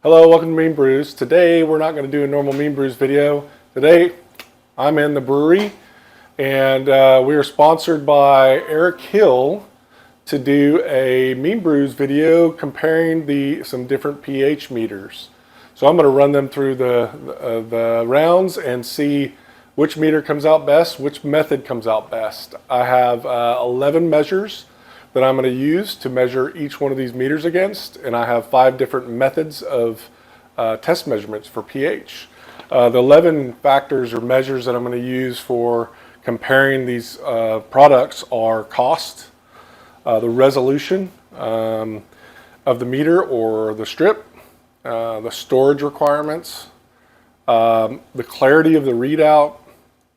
Hello, welcome to Mean Brews. Today we're not going to do a normal Mean Brews video. Today I'm in the brewery and we are sponsored by Erickhill to do a Mean Brews video comparing some different pH meters. So I'm going to run them through the rounds and see which meter comes out best, which method comes out best. I have 11 measures that I'm going to use to measure each one of these meters against, and I have 5 different methods of test measurements for pH. The 11 factors or measures that I'm going to use for comparing these products are cost, the resolution of the meter or the strip, the storage requirements, the clarity of the readout,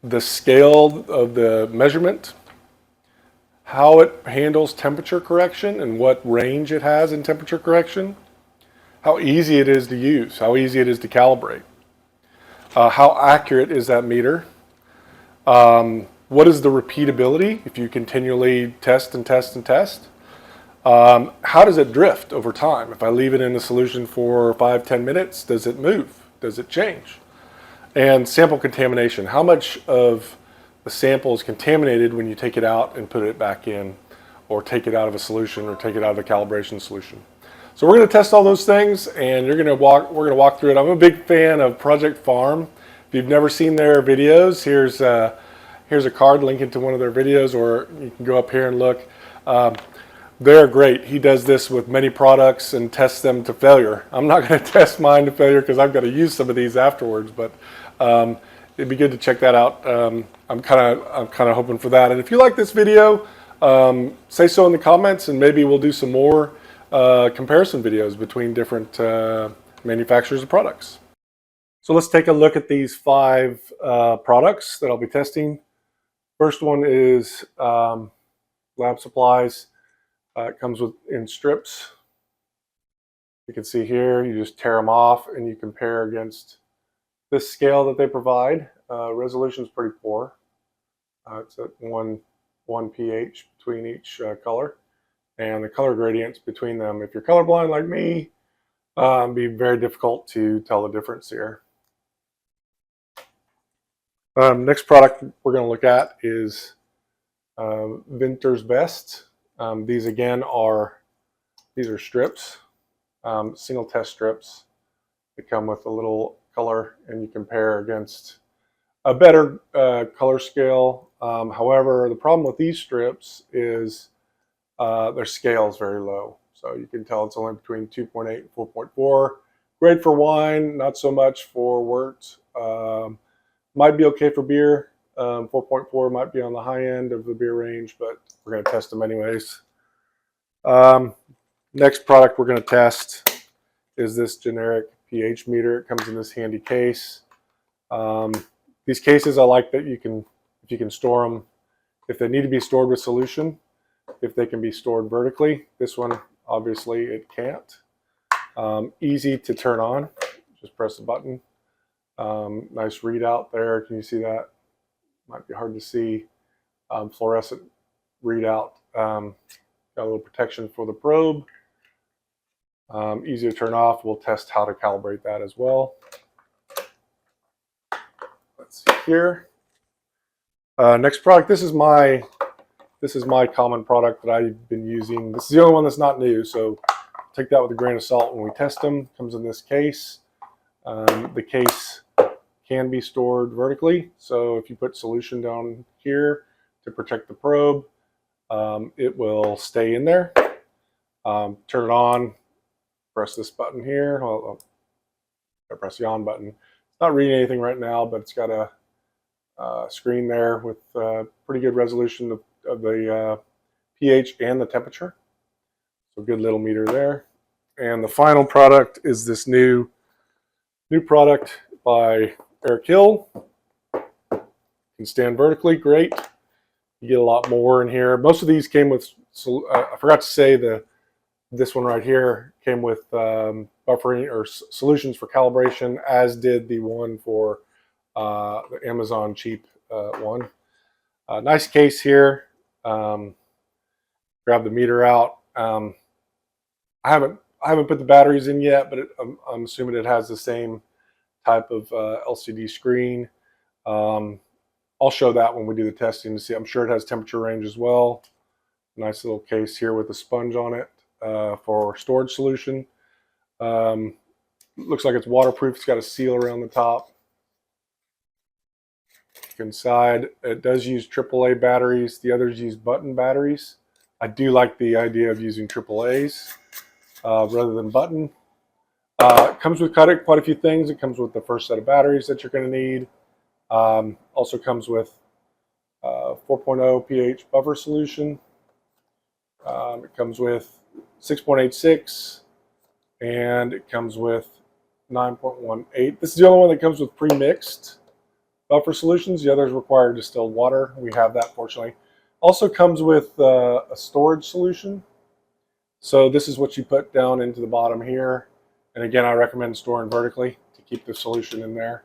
the scale of the measurement, how it handles temperature correction and what range it has in temperature correction, how easy it is to use, how easy it is to calibrate, how accurate is that meter, what is the repeatability if you continually test and test and test, how does it drift over time? If I leave it in a solution for 5-10 minutes, does it move? Does it change? And sample contamination, how much of the sample is contaminated when you take it out and put it back in, or take it out of a solution, or take it out of a calibration solution. So we're going to test all those things, and we're going to walk through it. I'm a big fan of Project Farm. If you've never seen their videos, here's a card linking to one of their videos, or you can go up here and look. They're great. He does this with many products and tests them to failure. I'm not going to test mine to failure because I've got to use some of these afterwards, but it'd be good to check that out. I'm kind of hoping for that. And if you like this video, say so in the comments, and maybe we'll do some more comparison videos between different manufacturers of products. So let's take a look at these 5 products that I'll be testing. First one is Lab Supplies. It comes in strips. You can see here, you just tear them off and you compare against this scale that they provide. Resolution is pretty poor. It's at 1 pH between each color, and the color gradients between them, if you're colorblind like me, be very difficult to tell the difference here. Next product we're going to look at is Vinters Best. These again are strips, single test strips. They come with a little color, and you compare against a better color scale. However, the problem with these strips is their scale is very low. So you can tell it's only between 2.8 and 4.4. Great for wine, not so much for wort. Might be okay for beer. 4.4 might be on the high end of the beer range, but we're going to test them anyways. Next product we're going to test is this generic pH meter. It comes in this handy case. These cases, I like that if you can store them, if they need to be stored with solution, if they can be stored vertically. This one, obviously, it can't. Easy to turn on. Just press the button. Nice readout there. Can you see that? Might be hard to see. Fluorescent readout. Got a little protection for the probe. Easy to turn off. We'll test how to calibrate that as well. Let's see here. Next product. This is my common product that I've been using. This is the only one that's not new, so take that with a grain of salt when we test them. Comes in this case. The case can be stored vertically, so if you put solution down here to protect the probe, it will stay in there. Turn it on, press this button here. Well, I press the on button. It's not reading anything right now, but it's got a screen there with pretty good resolution of the pH and the temperature. So good little meter there. And the final product is this new product by Erickhill. Can stand vertically, great. You get a lot more in here. Most of these came with, I forgot to say this one right here came with buffering or solutions for calibration, as did the one for the Amazon cheap one. Nice case here. Grab the meter out. I I haven't put the batteries in yet, but I'm assuming it has the same type of LCD screen. I'll show that when we do the testing to see. I'm sure it has temperature range as well. Nice little case here with a sponge on it for storage solution. Looks like it's waterproof. It's got a seal around the top. Inside, it does use AAA batteries. The others use button batteries. I do like the idea of using AAAs rather than button. It comes with quite a few things. It comes with the first set of batteries that you're going to need. Also comes with 4.0 pH buffer solution. It comes with 6.86, and it comes with 9.18. This is the only one that comes with pre-mixed buffer solutions. The others require distilled water. We have that, fortunately. Also comes with a storage solution. So this is what you put down into the bottom here. And again, I recommend storing vertically to keep the solution in there.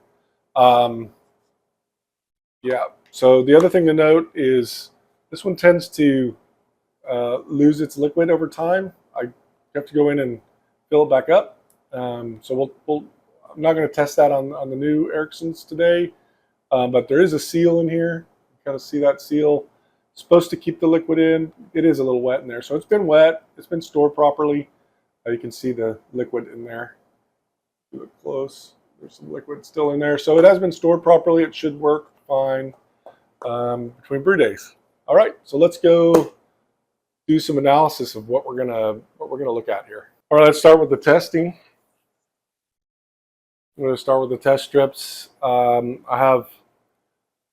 Yeah, so the other thing to note is this one tends to lose its liquid over time. I have to go in and fill it back up. So I'm not going to test that on the new Ericksons today, but there is a seal in here. You kind of see that seal. It's supposed to keep the liquid in. It is a little wet in there. So it's been wet. It's been stored properly. You can see the liquid in there. If you look close, there's some liquid still in there. So it has been stored properly. It should work fine between brew days. All right, so let's go do some analysis of what we're gonna look at here. All right, let's start with the testing. I'm going to start with the test strips. I have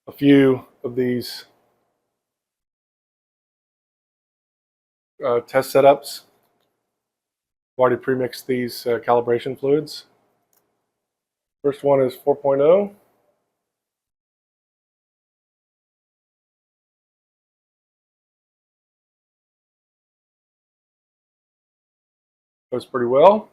a few of these test setups. I've already pre-mixed these calibration fluids. First one is 4.0. Goes pretty well.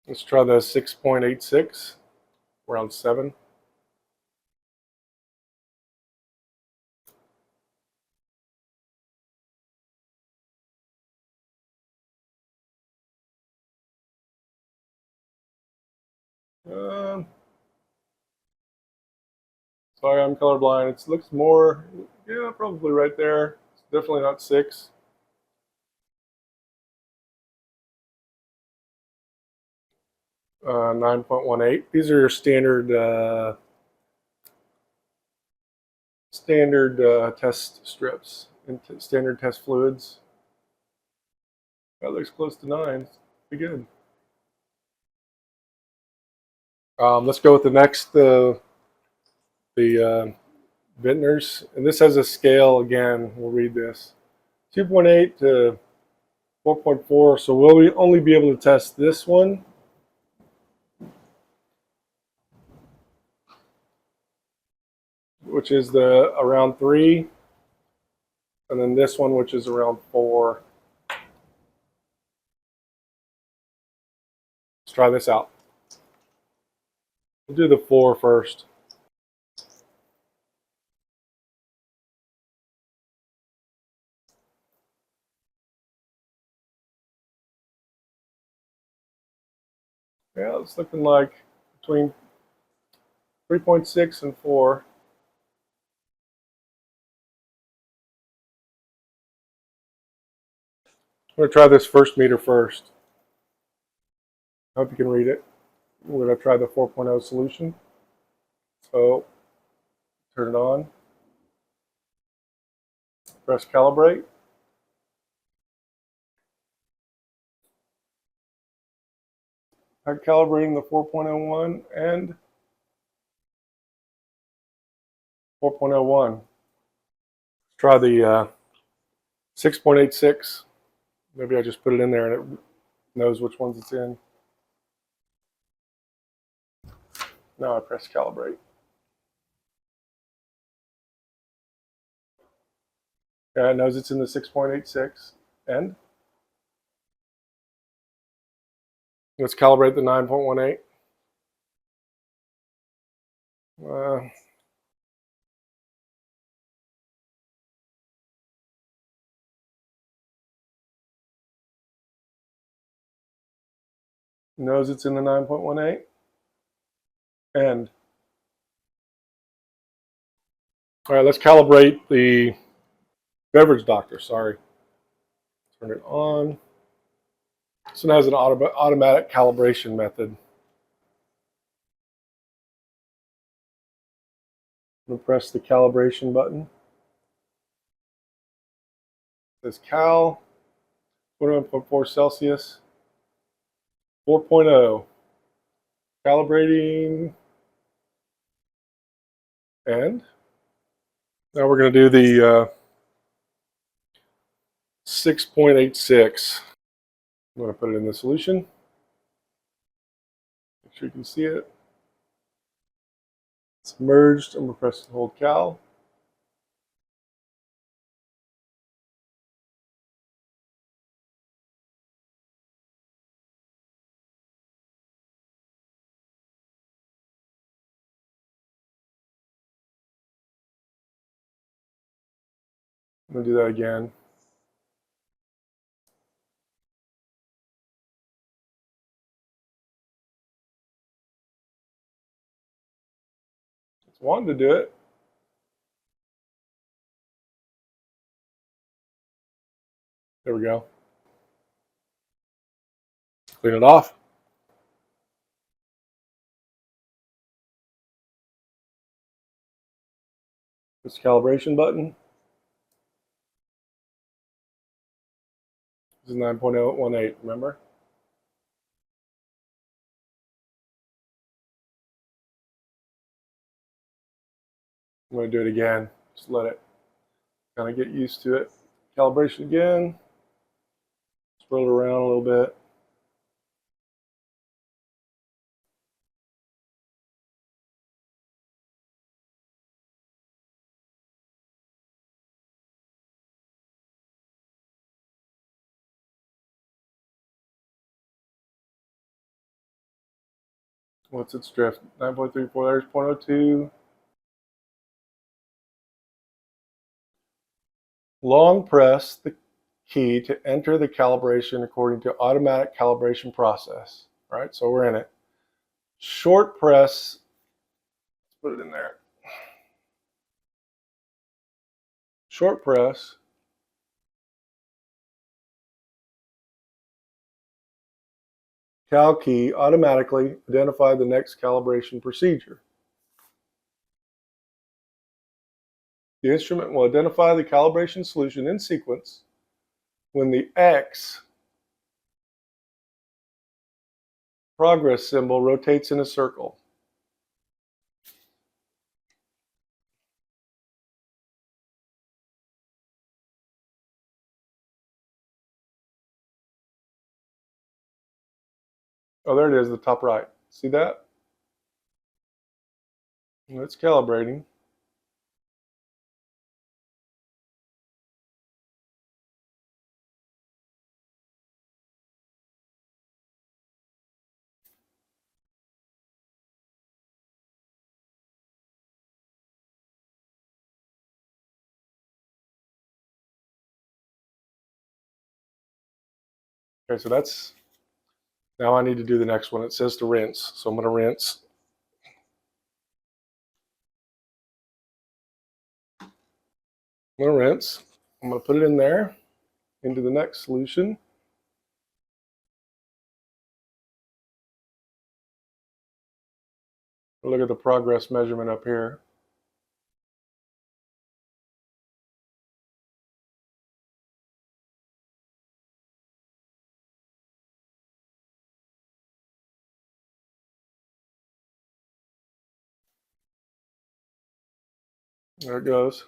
Let's try the 6.86, around 7. Sorry, I'm colorblind. It looks more, yeah, probably right there. It's definitely not 6. Uh, 9.18. These are your standard test strips and standard test fluids. That looks close to 9. Pretty good. Let's go with the next, the Vinters, and this has a scale again. We'll read this: 2.8 to 4.4. So we'll only be able to test this one. Which is the around 3, and then this one, which is around 4. Let's try this out. We'll do the 4 first. Yeah, it's looking like between 3.6 and 4. I'm going to try this first meter first. I hope you can read it. We're going to try the 4.0 solution. So turn it on. Press calibrate. I'm calibrating the 4.01 and 4.01. Try the 6.86. Maybe I just put it in there and it knows which ones it's in. Now I press calibrate. Yeah, it knows it's in the 6.86. And let's calibrate the 9.18. knows it's in the 9.18. End. All right, let's calibrate the Beverage Doctor. Sorry. Turn it on. So now it has an automatic calibration method. I'm going to press the calibration button. It says Cal, 21.4 Celsius, 4.0. Calibrating. And now we're going to do the 6.86. I'm going to put it in the solution. Make sure you can see it. It's merged. I'm going to press and hold Cal. I'm going to do that again. It's wanting to do it. There we go. Clean it off. This calibration button. This is 9.018, remember? I'm going to do it again. Just let it kind of get used to it. Calibration again. Swirl it around a little bit. What's its drift? 9.34, there's 0.02. Long press the key to enter the calibration according to automatic calibration process. All right, so we're in it. Short press, let's put it in there. Short press. Cal key automatically identify the next calibration procedure. The instrument will identify the calibration solution in sequence when the X progress symbol rotates in a circle. Oh, there it is, the top right. See that? And it's calibrating. Okay, so that's, now I need to do the next one. It says to rinse, so I'm going to rinse. I'm going to rinse. I'm going to put it in there, into the next solution. Look at the progress measurement up here. There it goes.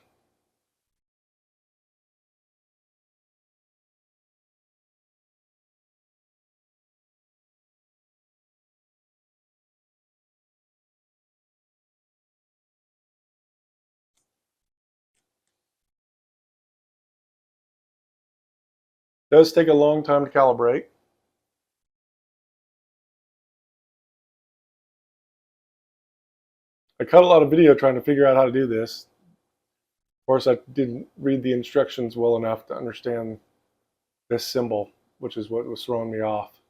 It does take a long time to calibrate. I cut a lot of video trying to figure out how to do this. Of course, I didn't read the instructions well enough to understand this symbol, which is what was throwing me off.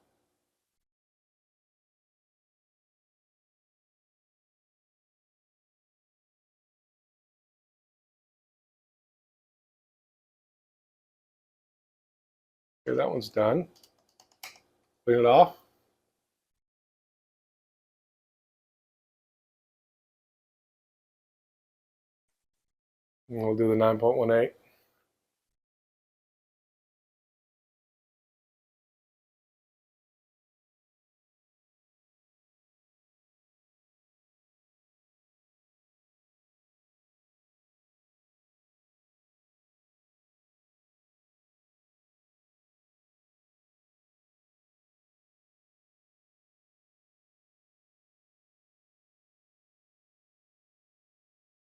Okay, that one's done. Clean it off. And we'll do the 9.18.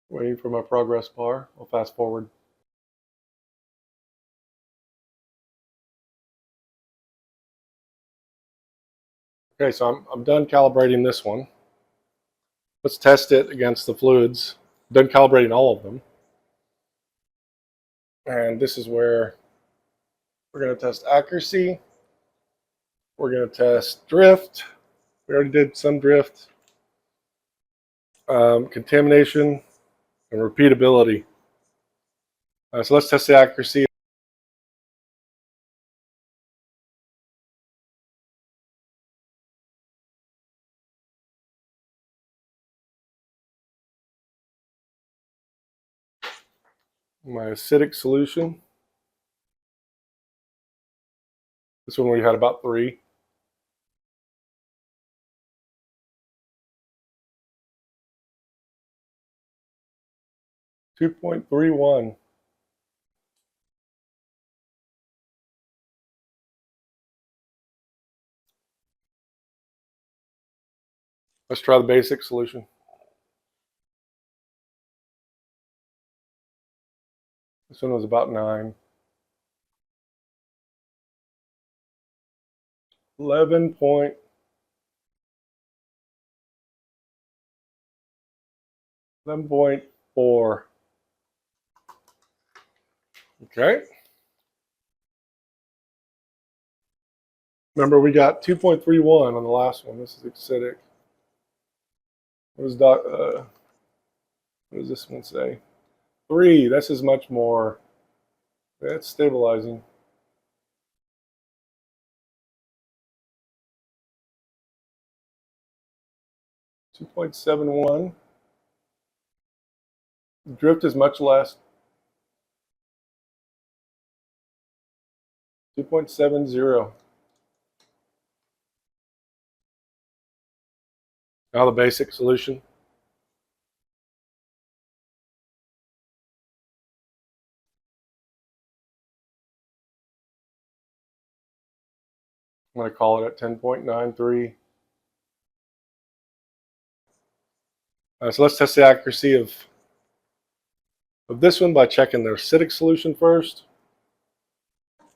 Waiting for my progress bar. I'll fast forward. Okay, so I'm done calibrating this one. Let's test it against the fluids. Done calibrating all of them. And this is where we're going to test accuracy. We're going to test drift. We already did some drift. Contamination and repeatability. So let's test the accuracy. My acidic solution. This one we had about 3. .31. Let's try the basic solution. This one was about 9. 11.4. Okay. Remember, we got 2.31 on the last one. This is acidic. What does this one say? 3. This is much more. That's stabilizing. 2.71. Drift is much less. 2.70. Now the basic solution. I'm going to call it at 10.93. So let's test the accuracy of this one by checking the acidic solution first.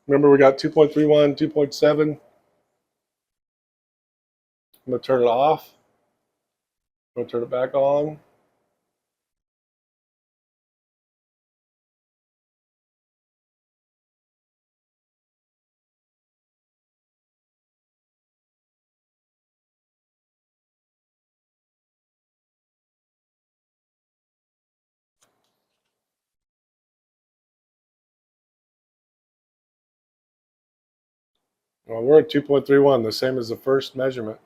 Remember, we got 2.31, 2.7. I'm going to turn it off. I'm going to turn it back on. Well, we're at 2.31, the same as the first measurement.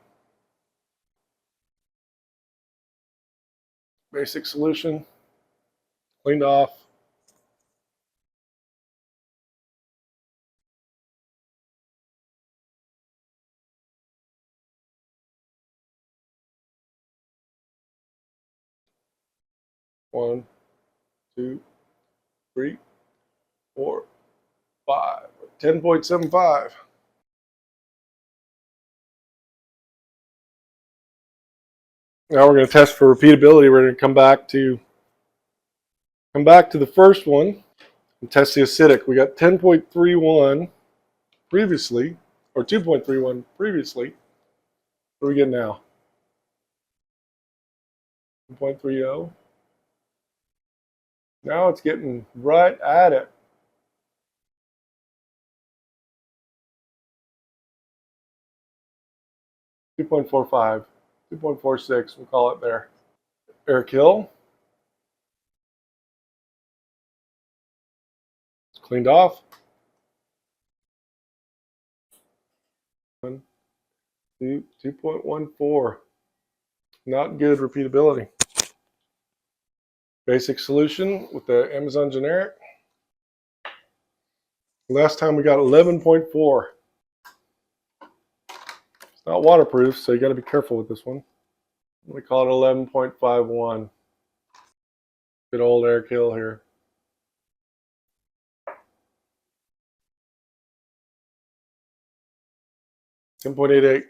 Basic solution, cleaned off. One, 2, 3, 4, 5. 10.75. Now we're going to test for repeatability. We're going to come back to the first one and test the acidic. We got 10.31 previously, or 2.31 previously. What do we get now? 2.30. Now it's getting right at it. 2.45, 2.46, we'll call it there. Erickhill. Cleaned off. 2.14. Not good repeatability. Basic solution with the Amazon generic. Last time we got 11.4. It's not waterproof, so you got to be careful with this one. I'm going to call it 11.51. Good old Erickhill here. $10.88.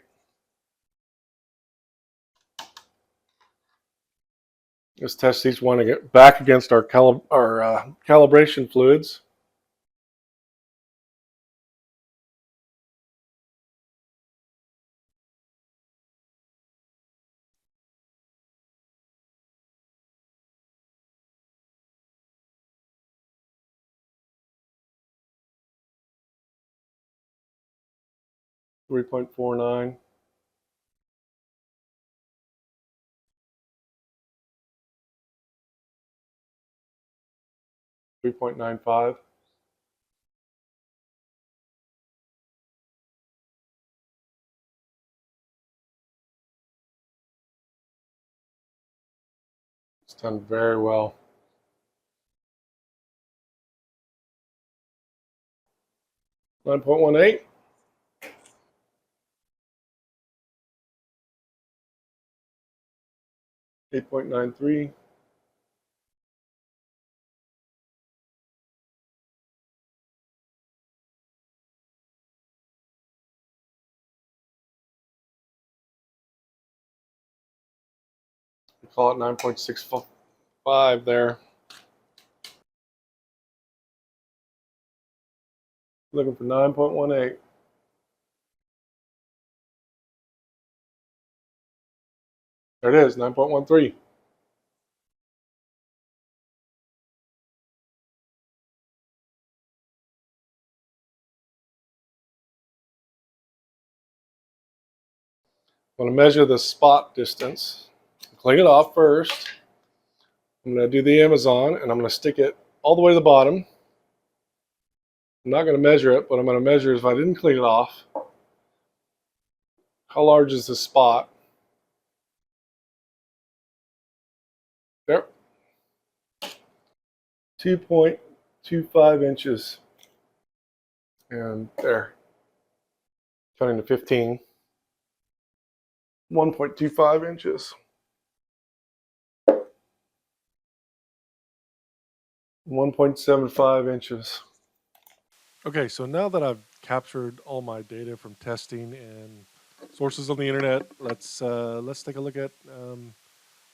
Let's test each one back against our calibration fluids. $3.49. $3.95. It's done very well. $9.18. $8.93. We call it 9.65 there. Looking for 9.18. There it is, 9.13. I'm going to measure the spot distance. Clean it off first. I'm going to do the Amazon, and I'm going to stick it all the way to the bottom. I'm not going to measure it, but I'm going to measure if I didn't clean it off. How large is the spot? There. 2.25 inches. And there. Counting to 15. 1.25 inches. 1.75 inches. Okay, so now that I've captured all my data from testing and sources on the internet, let's take a look at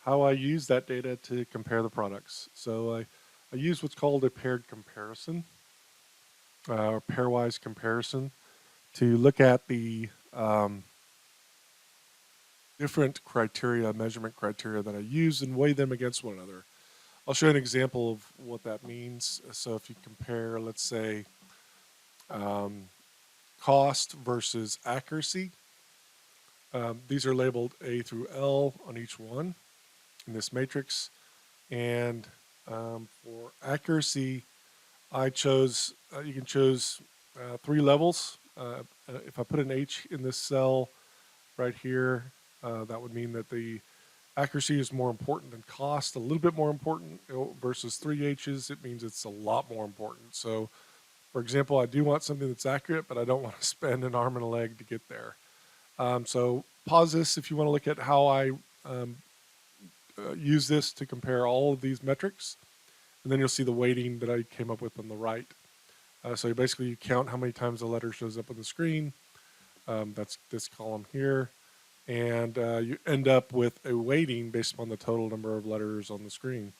how I use that data to compare the products. So I use what's called a paired comparison, or pairwise comparison, to look at the different criteria, measurement criteria that I use and weigh them against one another. I'll show you an example of what that means. So if you compare, let's say, cost versus accuracy, these are labeled A through L on each one in this matrix. And for accuracy, I chose, you can choose 3 levels. If I put an H in this cell right here, that would mean that the accuracy is more important than cost, a little bit more important, versus 3 H's, it means it's a lot more important. So, for example, I do want something that's accurate, but I don't want to spend an arm and a leg to get there. So pause this if you want to look at how I use this to compare all of these metrics, and then you'll see the weighting that I came up with on the right. So basically you count how many times the letter shows up on the screen. That's this column here. And you end up with a weighting based upon the total number of letters on the screen.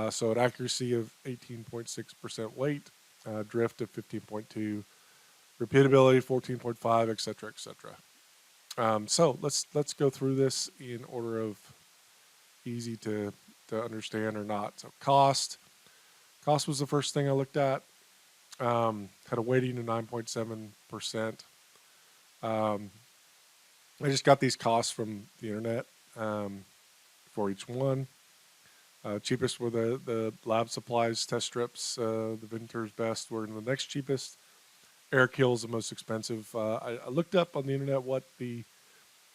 So an accuracy of 18.6% weight, drift of 15.2, repeatability 14.5, etc., etc. So let's go through this in order of easy to understand or not. So cost was the first thing I looked at. Had a weighting of 9.7%. I just got these costs from the internet for each one. Cheapest were the lab supplies test strips. The Vinters Best were the next cheapest. Erickhill is the most expensive. I looked up on the internet what the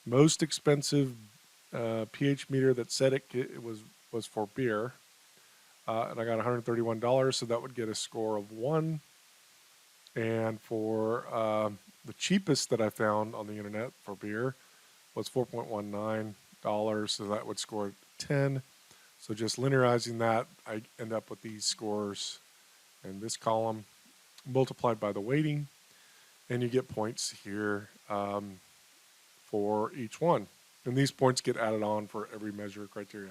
most expensive pH meter that said it was for beer, and I got $131, so that would get a score of 1. And for the cheapest that I found on the internet for beer was $4.19, so that would score 10. So just linearizing that, I end up with these scores in this column multiplied by the weighting, and you get points here for each one. And these points get added on for every measure criteria.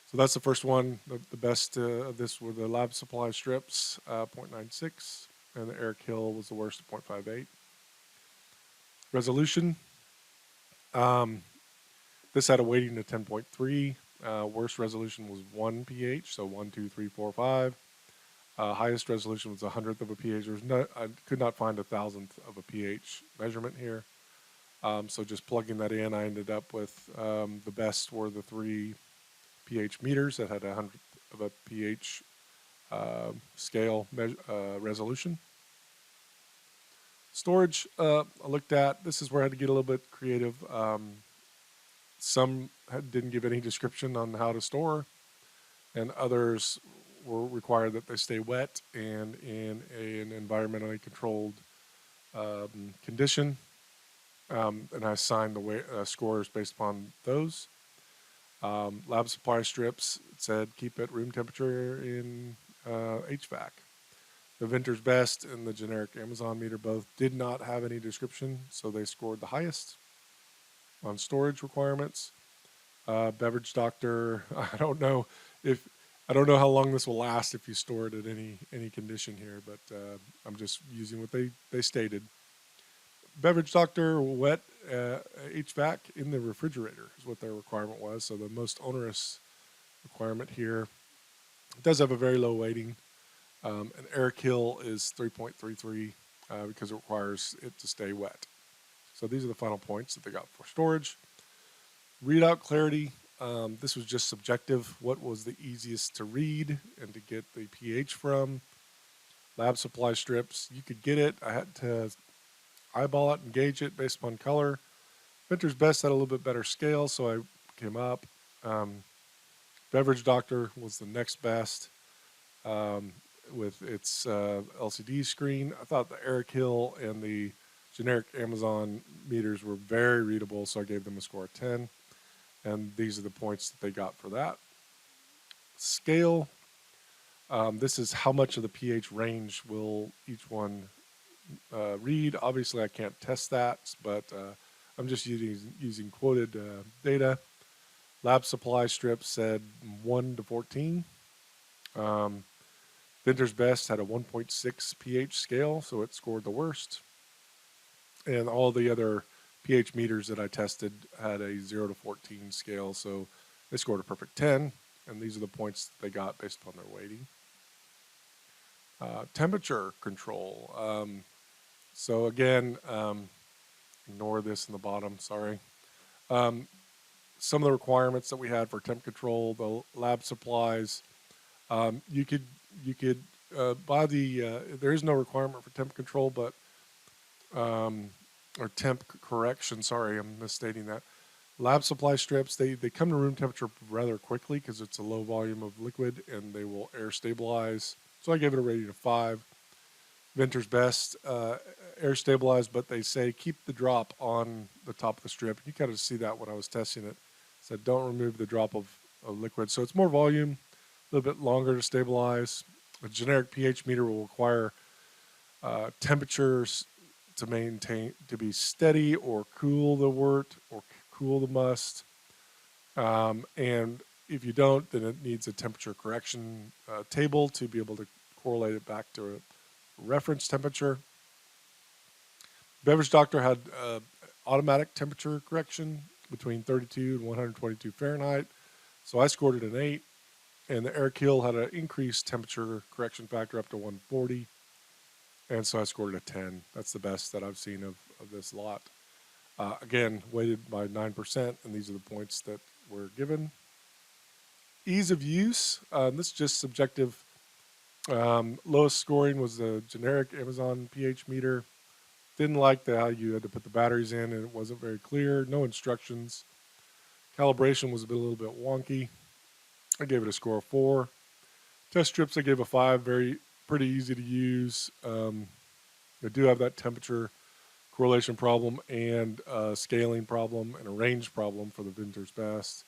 So that's the first one. The best of this were the lab supply strips, 0.96, and the Erickhill was the worst at 0.58. Resolution. This had a weighting of 10.3. Worst resolution was 1 pH, so 1, 2, 3, 4, 5. Highest resolution was 100th of a pH. I could not find 1,000th of a pH measurement here. So just plugging that in, I ended up with the best were the 3 pH meters that had 100th of a pH scale resolution. Storage, I looked at. This is where I had to get a little bit creative. Some didn't give any description on how to store, and others were required that they stay wet and in an environmentally controlled condition. And I assigned the scores based upon those. Lab supply strips said keep at room temperature in HVAC. The Vinters Best and the generic Amazon meter both did not have any description, so they scored the highest on storage requirements. Beverage Doctor, I don't know how long this will last if you store it at any condition here, but I'm just using what they stated. Beverage Doctor wet HVAC in the refrigerator is what their requirement was. So the most onerous requirement here. It does have a very low weighting. And Erickhill is 3.33 because it requires it to stay wet. So these are the final points that they got for storage. Readout clarity. This was just subjective. What was the easiest to read and to get the pH from? Lab supply strips. You could get it. I had to eyeball it and gauge it based upon color. Vinters Best had a little bit better scale, so I came up. Beverage Doctor was the next best with its LCD screen. I thought the Erickhill and the generic Amazon meters were very readable, so I gave them a score of 10. And these are the points that they got for that. Scale. This is how much of the pH range will each one read. Obviously, I can't test that, but I'm just using quoted data. Lab supply strips said 1 to 14. Vinters Best had a 1.6 pH scale, so it scored the worst. And all the other pH meters that I tested had a 0 to 14 scale, so they scored a perfect 10. And these are the points they got based upon their weighting. Temperature control. So again, ignore this in the bottom, sorry. Some of the requirements that we had for temp control, the lab supplies, you could buy there is no requirement for temp control, but, or temp correction, sorry, I'm misstating that. Lab supply strips, they come to room temperature rather quickly because it's a low volume of liquid and they will air stabilize. So I gave it a rating of 5. Vinters Best, air stabilized, but they say keep the drop on the top of the strip. You kind of see that when I was testing it. Said don't remove the drop of liquid. So it's more volume, a little bit longer to stabilize. A generic pH meter will require temperatures to be steady or cool the wort or cool the must. And if you don't, then it needs a temperature correction table to be able to correlate it back to a reference temperature. Beverage Doctor had automatic temperature correction between 32 and 122 Fahrenheit. So I scored it an 8. And the Erickhill had an increased temperature correction factor up to 140. And so I scored it a 10. That's the best that I've seen of this lot. Again, weighted by 9%, and these are the points that were given. Ease of use, this is just subjective. Lowest scoring was the generic Amazon pH meter. Didn't like how you had to put the batteries in and it wasn't very clear. No instructions. Calibration was a little bit wonky. I gave it a score of 4. Test strips I gave a 5. Pretty easy to use. They do have that temperature correlation problem and a scaling problem and a range problem for the Vinters Best.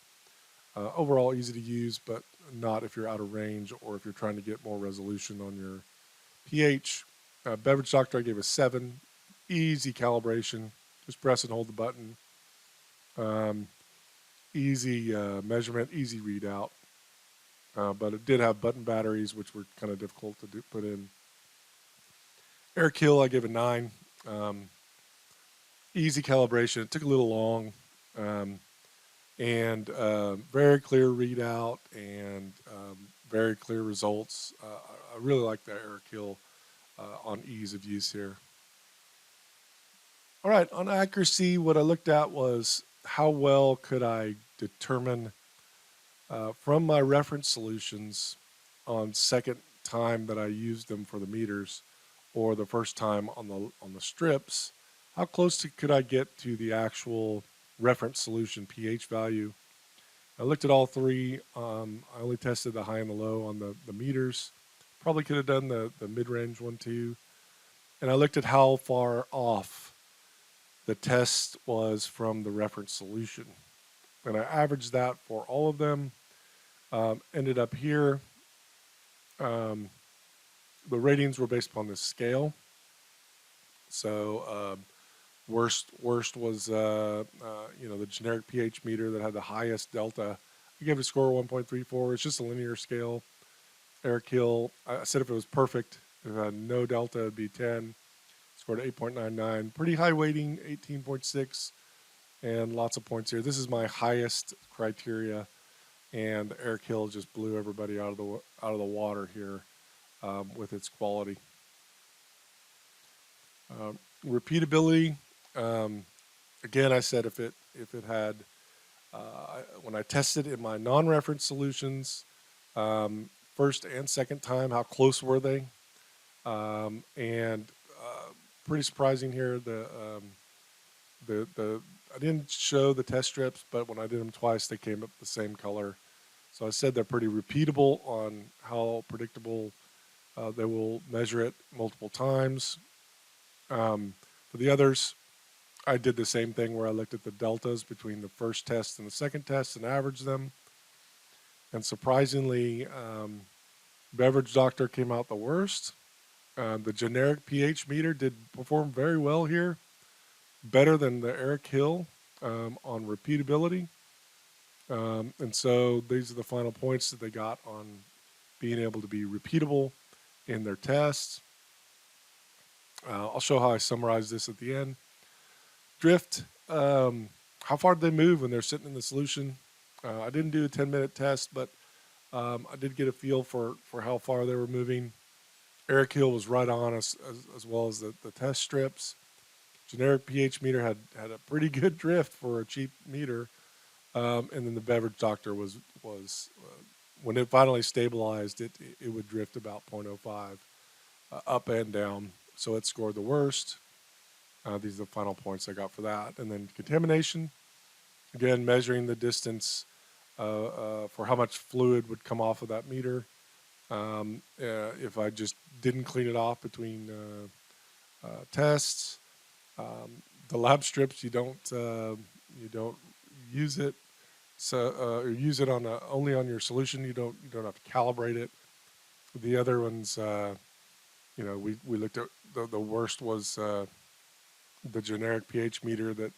Overall easy to use, but not if you're out of range or if you're trying to get more resolution on your pH. Beverage Doctor I gave a 7. Easy calibration. Just press and hold the button. Easy measurement, easy readout. But it did have button batteries, which were kind of difficult to put in. Erickhill I gave a 9. Easy calibration. It took a little long. And very clear readout and very clear results. I really like the Erickhill on ease of use here. All right, on accuracy, what I looked at was how well could I determine from my reference solutions on second time that I used them for the meters or the first time on the strips, how close could I get to the actual reference solution pH value. I looked at all three. I only tested the high and the low on the meters. Probably could have done the mid-range one too. And I looked at how far off the test was from the reference solution. And I averaged that for all of them. Ended up here. The ratings were based upon this scale. So worst was the generic pH meter that had the highest delta. I gave it a score of 1.34. It's just a linear scale. Erickhill, I said if it was perfect, if it had no delta, it'd be 10. Scored 8.99. Pretty high weighting, 18.6, and lots of points here. This is my highest criteria, and Erickhill just blew everybody out of the water here with its quality. Repeatability. Again, I said if it had when I tested in my non-reference solutions, first and second time, how close were they? And pretty surprising here. I didn't show the test strips, but when I did them twice, they came up the same color. So I said they're pretty repeatable on how predictable they will measure it multiple times. For the others, I did the same thing where I looked at the deltas between the first test and the second test and averaged them. And surprisingly, Beverage Doctor came out the worst. The generic pH meter did perform very well here, better than the Erickhill on repeatability. And so these are the final points that they got on being able to be repeatable in their tests. I'll show how I summarize this at the end. Drift, how far did they move when they're sitting in the solution? I didn't do a 10-minute test, but I did get a feel for how far they were moving. Erickhill was right on as well as the test strips. Generic pH meter had a pretty good drift for a cheap meter. And then the Beverage Doctor was when it finally stabilized, it would drift about 0.05 up and down. So it scored the worst. These are the final points I got for that. And then contamination, again, measuring the distance for how much fluid would come off of that meter. If I just didn't clean it off between tests, the lab strips, you don't use it. So use it only on your solution. You don't have to calibrate it. The other ones, we looked at the worst was the generic pH meter that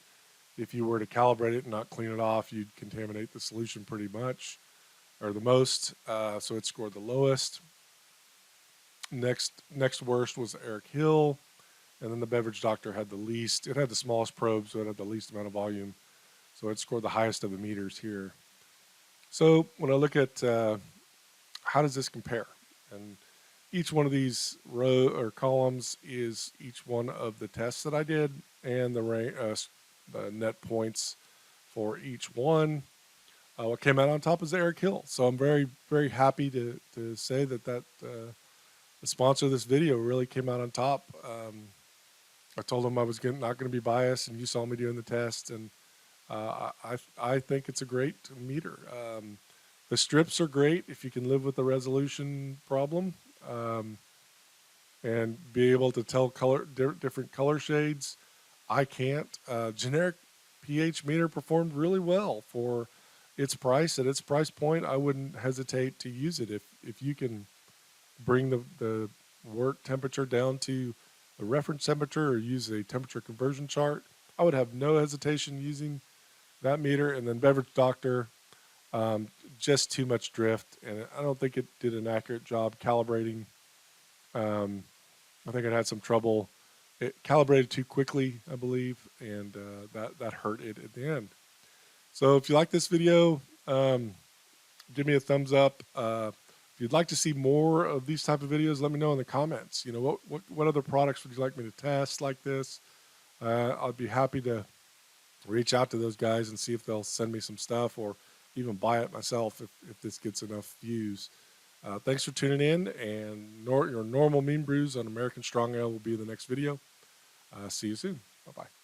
if you were to calibrate it and not clean it off, you'd contaminate the solution pretty much, or the most. So it scored the lowest. Next worst was Erickhill, and then the Beverage Doctor had the least. It had the smallest probe, so it had the least amount of volume. So it scored the highest of the meters here. So when I look at how does this compare, and each one of these row or columns is each one of the tests that I did and the net points for each one. What came out on top is the Erickhill. So I'm very, very happy to say that the sponsor of this video really came out on top. I told them I was not going to be biased, and you saw me doing the test, and I think it's a great meter. The strips are great if you can live with the resolution problem, and be able to tell different color shades. I can't. Generic pH meter performed really well for its price. At its price point, I wouldn't hesitate to use it. If you can bring the work temperature down to the reference temperature or use a temperature conversion chart, I would have no hesitation using that meter. And then Beverage Doctor, just too much drift, and I don't think it did an accurate job calibrating. I think it had some trouble. It calibrated too quickly, I believe, and that hurt it at the end. So if you like this video, give me a thumbs up. If you'd like to see more of these type of videos, let me know in the comments. You know, what other products would you like me to test like this? I'd be happy to reach out to those guys and see if they'll send me some stuff, or even buy it myself if this gets enough views. Thanks for tuning in, and your normal mean brews on American Strong Ale will be the next video. See you soon. Bye-bye.